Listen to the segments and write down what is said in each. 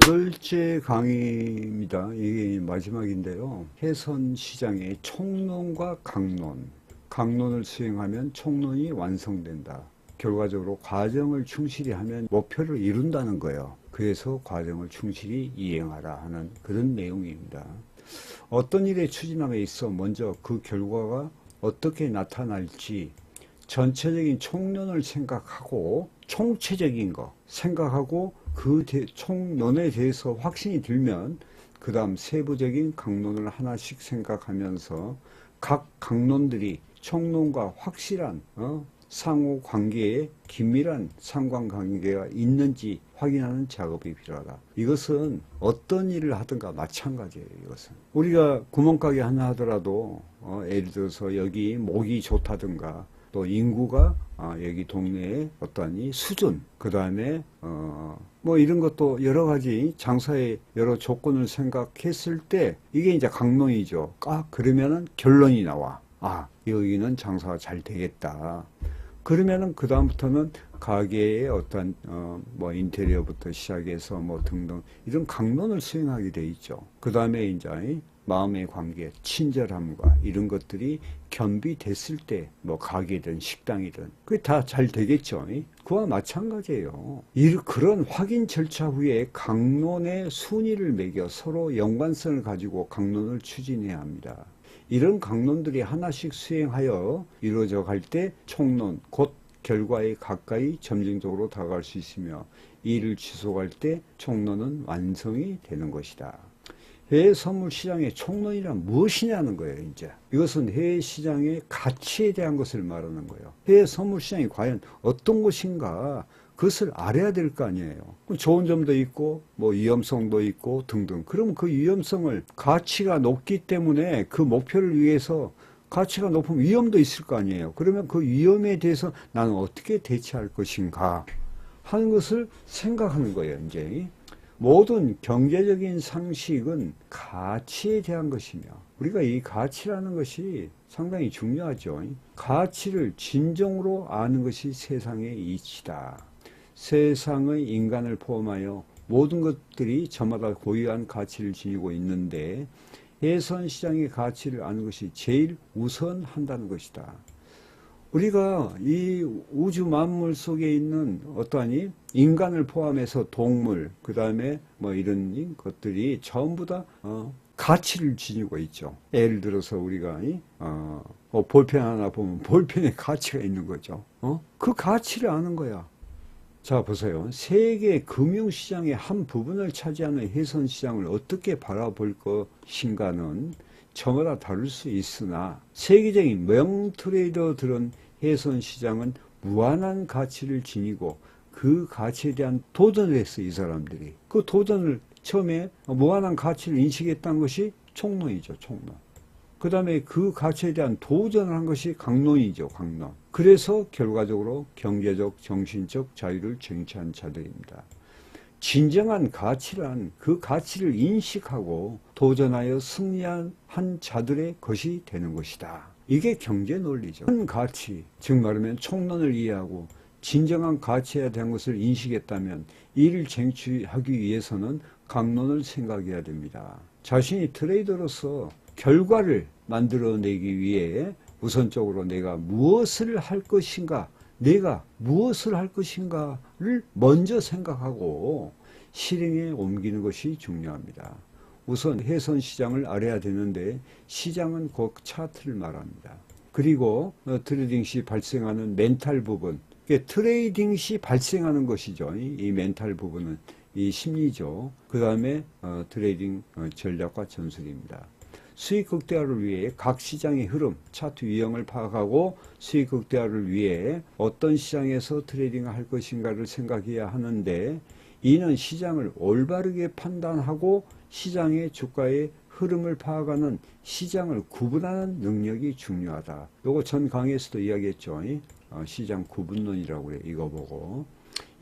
8번째 강의입니다. 이게 마지막인데요. 해선시장의 총론과 강론. 강론을 수행하면 총론이 완성된다. 결과적으로 과정을 충실히 하면 목표를 이룬다는 거예요. 그래서 과정을 충실히 이행하라 하는 그런 내용입니다. 어떤 일의 추진함에 있어 먼저 그 결과가 어떻게 나타날지 전체적인 총론을 생각하고 총체적인 거 생각하고 그 총론에 대해서 확신이 들면 그 다음 세부적인 강론을 하나씩 생각하면서 각 강론들이 총론과 확실한 상호 관계에 긴밀한 상관관계가 있는지 확인하는 작업이 필요하다. 이것은 어떤 일을 하든가 마찬가지예요. 이것은 우리가 구멍가게 하나 하더라도 예를 들어서 여기 목이 좋다든가 또 인구가 여기 동네에 어떠한 수준, 그 다음에 뭐 이런 것도 여러 가지 장사의 여러 조건을 생각했을 때 이게 이제 강론이죠. 그러면은 결론이 나와. 여기는 장사가 잘 되겠다. 그러면은 그 다음부터는 가게의 어떤 뭐 인테리어부터 시작해서 뭐 등등 이런 강론을 수행하게 돼 있죠. 그 다음에 이제 마음의 관계, 친절함과 이런 것들이 겸비됐을 때 뭐 가게든 식당이든 그게 다 잘 되겠죠. 그와 마찬가지예요. 그런 확인 절차 후에 강론의 순위를 매겨 서로 연관성을 가지고 강론을 추진해야 합니다. 이런 강론들이 하나씩 수행하여 이루어져 갈 때 총론, 곧 결과에 가까이 점진적으로 다가갈 수 있으며 이를 지속할 때 총론은 완성이 되는 것이다. 해외 선물 시장의 총론이란 무엇이냐는 거예요. 이제 이것은 해외 시장의 가치에 대한 것을 말하는 거예요. 해외 선물 시장이 과연 어떤 것인가 그것을 알아야 될 거 아니에요. 좋은 점도 있고 뭐 위험성도 있고 등등. 그럼 그 위험성을 가치가 높기 때문에 그 목표를 위해서 가치가 높으면 위험도 있을 거 아니에요. 그러면 그 위험에 대해서 나는 어떻게 대처할 것인가 하는 것을 생각하는 거예요. 이제 모든 경제적인 상식은 가치에 대한 것이며 우리가 이 가치라는 것이 상당히 중요하죠. 가치를 진정으로 아는 것이 세상의 이치다. 세상의 인간을 포함하여 모든 것들이 저마다 고유한 가치를 지니고 있는데 해선시장의 가치를 아는 것이 제일 우선한다는 것이다. 우리가 이 우주 만물 속에 있는 어떠하니 인간을 포함해서 동물 그 다음에 뭐 이런 것들이 전부 다 가치를 지니고 있죠. 예를 들어서 우리가 볼펜 하나 보면 볼펜에 가치가 있는 거죠. 그 가치를 아는 거야. 자 보세요. 세계 금융시장의 한 부분을 차지하는 해선시장을 어떻게 바라볼 것인가는 저마다 다를 수 있으나 세계적인 명트레이더들은 해선시장은 무한한 가치를 지니고 그 가치에 대한 도전을 했어. 이 사람들이 그 도전을 처음에 무한한 가치를 인식했다는 것이 총론이죠. 총론. 그 다음에 그 가치에 대한 도전을 한 것이 강론이죠. 강론. 그래서 결과적으로 경제적, 정신적 자유를 쟁취한 자들입니다. 진정한 가치란 그 가치를 인식하고 도전하여 승리한 자들의 것이 되는 것이다. 이게 경제 논리죠. 큰 가치, 즉 말하면 총론을 이해하고 진정한 가치에 대한 것을 인식했다면 이를 쟁취하기 위해서는 강론을 생각해야 됩니다. 자신이 트레이더로서 결과를 만들어내기 위해 우선적으로 내가 무엇을 할 것인가, 내가 무엇을 할 것인가를 먼저 생각하고 실행에 옮기는 것이 중요합니다. 우선 해선시장을 알아야 되는데 시장은 곧 차트를 말합니다. 그리고 트레이딩 시 발생하는 멘탈 부분, 트레이딩 시 발생하는 것이죠. 이 멘탈 부분은 이 심리죠. 그 다음에 트레이딩 전략과 전술입니다. 수익 극대화를 위해 각 시장의 흐름, 차트 유형을 파악하고 수익 극대화를 위해 어떤 시장에서 트레이딩을 할 것인가를 생각해야 하는데 이는 시장을 올바르게 판단하고 시장의 주가의 흐름을 파악하는 시장을 구분하는 능력이 중요하다. 요거 전 강의에서도 이야기했죠. 시장 구분론이라고 그래. 이거 보고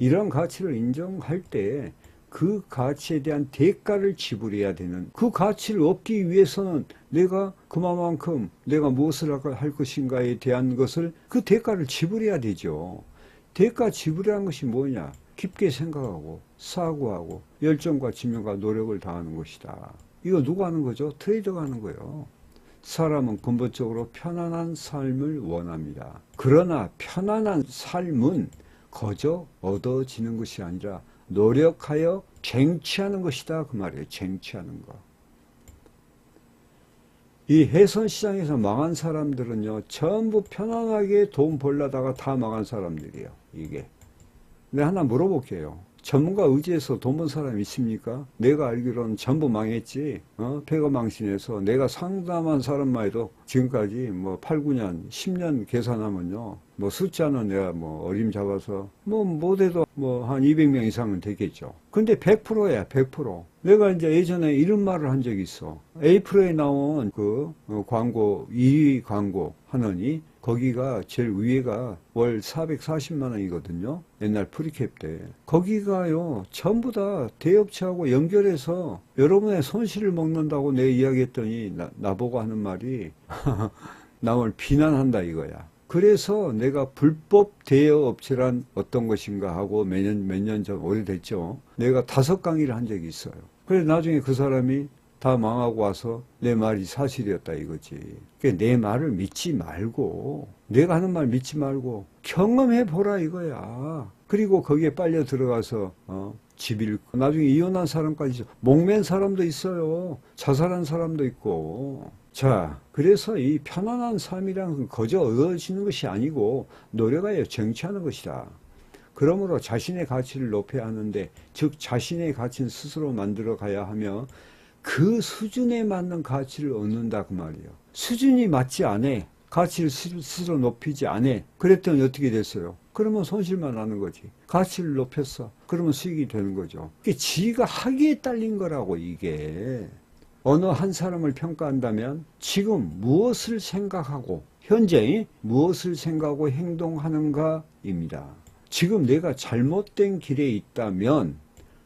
이런 가치를 인정할 때 그 가치에 대한 대가를 지불해야 되는, 그 가치를 얻기 위해서는 내가 그만큼 내가 무엇을 할 것인가에 대한 것을 그 대가를 지불해야 되죠. 대가 지불이라는 것이 뭐냐? 깊게 생각하고 사고하고 열정과 지명과 노력을 다하는 것이다. 이거 누가 하는 거죠? 트레이더가 하는 거예요. 사람은 근본적으로 편안한 삶을 원합니다. 그러나 편안한 삶은 거저 얻어지는 것이 아니라 노력하여 쟁취하는 것이다. 그 말이에요. 쟁취하는 거. 이 해선시장에서 망한 사람들은요, 전부 편안하게 돈 벌려다가 다 망한 사람들이에요. 이게. 내가 하나 물어볼게요. 전문가 의지해서 돈 번 사람 있습니까? 내가 알기로는 전부 망했지. 패가 망신해서 내가 상담한 사람만 해도 지금까지 뭐 8, 9년, 10년 계산하면요. 뭐 숫자는 내가 뭐 어림잡아서 뭐 못해도 뭐 한 200명 이상은 되겠죠. 근데 100%야, 100%. 내가 이제 예전에 이런 말을 한 적이 있어. 에이프로에 나온 그 광고, 2위 광고 하느니 거기가 제일 위에가 월 440만 원이거든요. 옛날 프리캡 때. 거기가요, 전부 다 대업체하고 연결해서 여러분의 손실을 먹는다고 내 이야기했더니 나보고 하는 말이 남을 비난한다 이거야. 그래서 내가 불법 대여업체란 어떤 것인가 하고 몇 년 전, 오래됐죠. 내가 5강의를 한 적이 있어요. 그래서 나중에 그 사람이 다 망하고 와서 내 말이 사실이었다 이거지. 그러니까 내 말을 믿지 말고, 내가 하는 말 믿지 말고 경험해 보라 이거야. 그리고 거기에 빨려 들어가서 집 잃고 나중에 이혼한 사람까지 목맨 사람도 있어요. 자살한 사람도 있고. 자, 그래서 이 편안한 삶이란 건 거저 얻어지는 것이 아니고 노력하여 쟁취하는 것이다. 그러므로 자신의 가치를 높여야 하는데, 즉 자신의 가치는 스스로 만들어 가야 하며 그 수준에 맞는 가치를 얻는다 그 말이에요. 수준이 맞지 않아. 가치를 스스로 높이지 않아. 그랬더니 어떻게 됐어요? 그러면 손실만 나는 거지. 가치를 높였어. 그러면 수익이 되는 거죠. 이게 지가 하기에 딸린 거라고 이게. 어느 한 사람을 평가한다면 지금 무엇을 생각하고 현재 무엇을 생각하고 행동하는가입니다. 지금 내가 잘못된 길에 있다면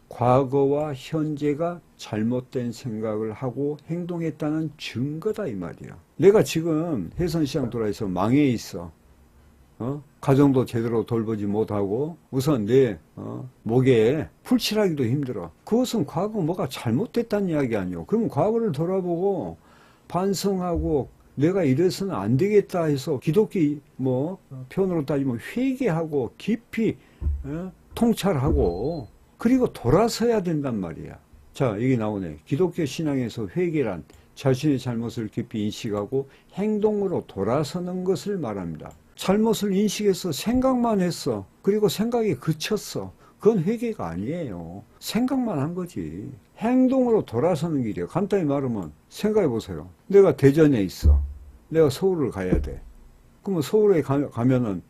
과거와 현재가 잘못된 생각을 하고 행동했다는 증거다 이 말이야. 내가 지금 해선시장 돌아서 망해 있어. 가정도 제대로 돌보지 못하고 우선 내 목에 풀칠하기도 힘들어. 그것은 과거 뭐가 잘못됐다는 이야기 아니에요. 그럼 과거를 돌아보고 반성하고 내가 이래서는 안 되겠다 해서 기독교 뭐 표현으로 따지면 회개하고 깊이 통찰하고 그리고 돌아서야 된단 말이야. 자, 여기 나오네. 기독교 신앙에서 회개란 자신의 잘못을 깊이 인식하고 행동으로 돌아서는 것을 말합니다. 잘못을 인식해서 생각만 했어. 그리고 생각이 그쳤어. 그건 회개가 아니에요. 생각만 한 거지. 행동으로 돌아서는 길이에요. 간단히 말하면 생각해 보세요. 내가 대전에 있어. 내가 서울을 가야 돼. 그러면 서울에 가면은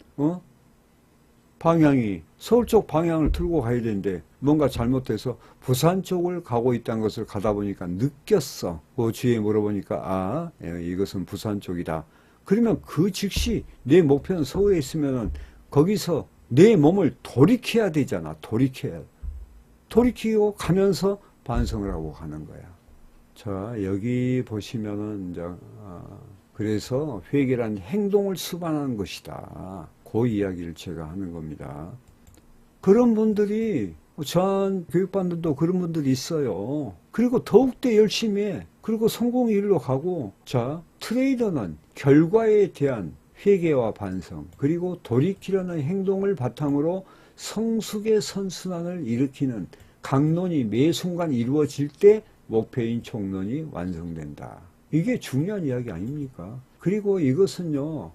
방향이 서울 쪽 방향을 틀고 가야 되는데 뭔가 잘못돼서 부산 쪽을 가고 있다는 것을 가다 보니까 느꼈어. 그 주위에 물어보니까 이것은 부산 쪽이다. 그러면 그 즉시 내 목표는 서울에 있으면 거기서 내 몸을 돌이켜야 되잖아. 돌이키고 가면서 반성을 하고 가는 거야. 자, 여기 보시면은 이제 그래서 회개란 행동을 수반하는 것이다. 그 이야기를 제가 하는 겁니다. 그런 분들이 전 교육반들도 그런 분들이 있어요. 그리고 더욱더 열심히 해. 그리고 성공의 일로 가고. 자, 트레이더는 결과에 대한 회개와 반성 그리고 돌이키려는 행동을 바탕으로 성숙의 선순환을 일으키는 강론이 매 순간 이루어질 때 목표인 총론이 완성된다. 이게 중요한 이야기 아닙니까? 그리고 이것은요,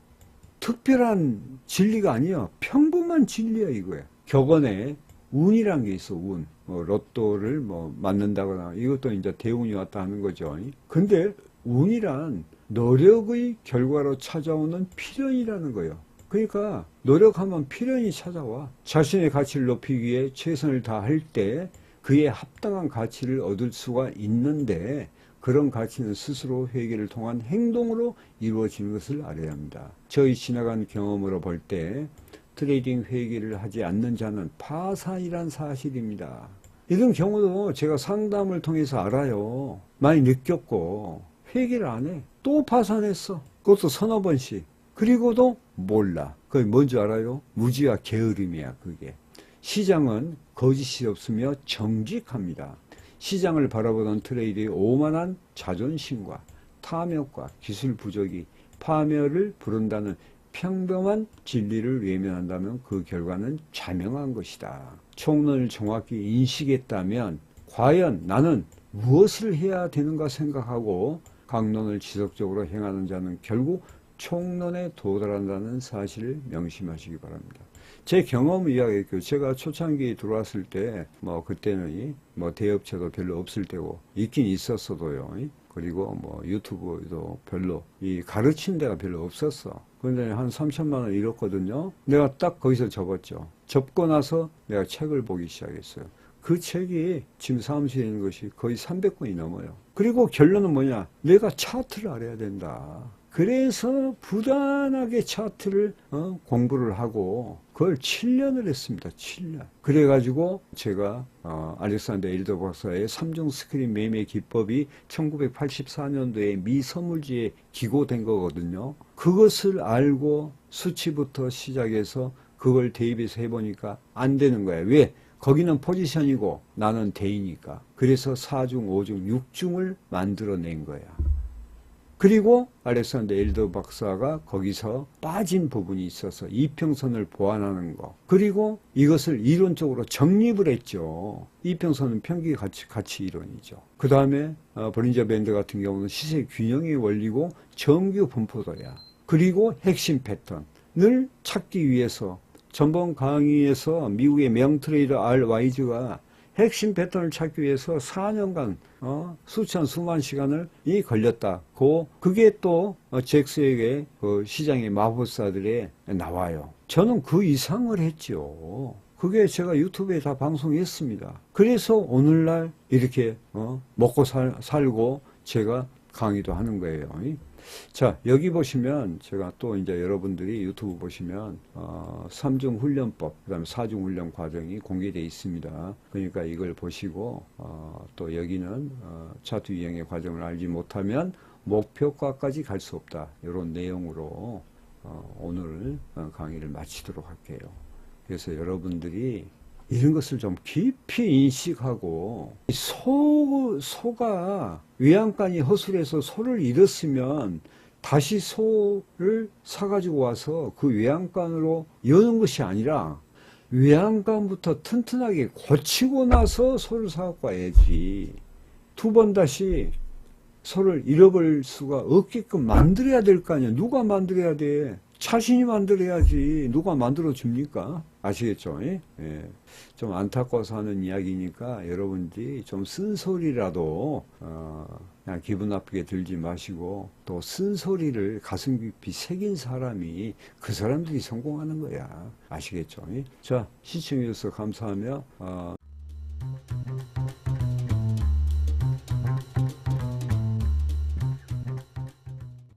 특별한 진리가 아니야. 평범한 진리야 이거야. 격언에 운이란 게 있어. 운. 로또를 맞는다거나 이것도 이제 대운이 왔다 하는 거죠. 근데 운이란 노력의 결과로 찾아오는 필연이라는 거예요. 그러니까 노력하면 필연이 찾아와. 자신의 가치를 높이기 위해 최선을 다할 때 그에 합당한 가치를 얻을 수가 있는데 그런 가치는 스스로 회개를 통한 행동으로 이루어지는 것을 알아야 합니다. 저희 지나간 경험으로 볼 때 트레이딩 회개를 하지 않는 자는 파산이란 사실입니다. 이런 경우도 제가 상담을 통해서 알아요. 많이 느꼈고 회개를 안 해. 또 파산했어. 그것도 서너 번씩. 그리고도 몰라. 그게 뭔지 알아요? 무지와 게으름이야 그게. 시장은 거짓이 없으며 정직합니다. 시장을 바라보던 트레이드의 오만한 자존심과 탐욕과 기술 부족이 파멸을 부른다는 평범한 진리를 외면한다면 그 결과는 자명한 것이다. 총론을 정확히 인식했다면 과연 나는 무엇을 해야 되는가 생각하고 강론을 지속적으로 행하는 자는 결국 총론에 도달한다는 사실을 명심하시기 바랍니다. 제 경험을 이야기했고요. 제가 초창기에 들어왔을 때, 그때는 대업체도 별로 없을 때고, 있긴 있었어도요. 그리고 유튜브도 별로, 가르친 데가 별로 없었어. 그런데 한 3천만 원 잃었거든요. 내가 딱 거기서 접었죠. 접고 나서 내가 책을 보기 시작했어요. 그 책이 지금 사무실에 있는 것이 거의 300권이 넘어요. 그리고 결론은 뭐냐? 내가 차트를 알아야 된다. 그래서 부단하게 차트를 공부를 하고 그걸 7년을 했습니다. 7년. 그래가지고 제가 알렉산더 엘더 박사의 3중 스크린 매매 기법이 1984년도에 미 선물지에 기고된 거거든요. 그것을 알고 수치부터 시작해서 그걸 대입해서 해보니까 안 되는 거야. 왜? 거기는 포지션이고 나는 대이니까. 그래서 4중, 5중, 6중을 만들어낸 거야. 그리고 알렉산더 엘더 박사가 거기서 빠진 부분이 있어서 이평선을 보완하는 거. 그리고 이것을 이론적으로 정립을 했죠. 이평선은 평균 가치 이론이죠. 그 다음에 볼린저 밴드 같은 경우는 시세 균형의 원리고 정규 분포도야. 그리고 핵심 패턴을 찾기 위해서 전번 강의에서 미국의 명트레이더 알 와이즈가 핵심 패턴을 찾기 위해서 4년간 수천 수만 시간을 걸렸다. 그게 또 잭스에게 그 시장의 마법사들에 나와요. 저는 그 이상을 했죠. 그게 제가 유튜브에 다 방송했습니다. 그래서 오늘날 이렇게 먹고 살고 제가 강의도 하는 거예요. 자, 여기 보시면 제가 또 이제 여러분들이 유튜브 보시면 3중 훈련법, 그 다음에 4중 훈련 과정이 공개되어 있습니다. 그러니까 이걸 보시고 또 여기는 차트 유형의 과정을 알지 못하면 목표가까지 갈 수 없다. 이런 내용으로 오늘 강의를 마치도록 할게요. 그래서 여러분들이 이런 것을 좀 깊이 인식하고 소가 외양간이 허술해서 소를 잃었으면 다시 소를 사가지고 와서 그 외양간으로 여는 것이 아니라 외양간부터 튼튼하게 고치고 나서 소를 사갖고 와야지. 두 번 다시 소를 잃어버릴 수가 없게끔 만들어야 될 거 아니야. 누가 만들어야 돼? 자신이 만들어야지. 누가 만들어 줍니까? 아시겠죠? 예? 좀 안타까워서 하는 이야기니까 여러분들이 좀 쓴소리라도 그냥 기분 나쁘게 들지 마시고 또 쓴소리를 가슴 깊이 새긴 사람이 그 사람들이 성공하는 거야. 아시겠죠? 예? 자, 시청해 주셔서 감사하며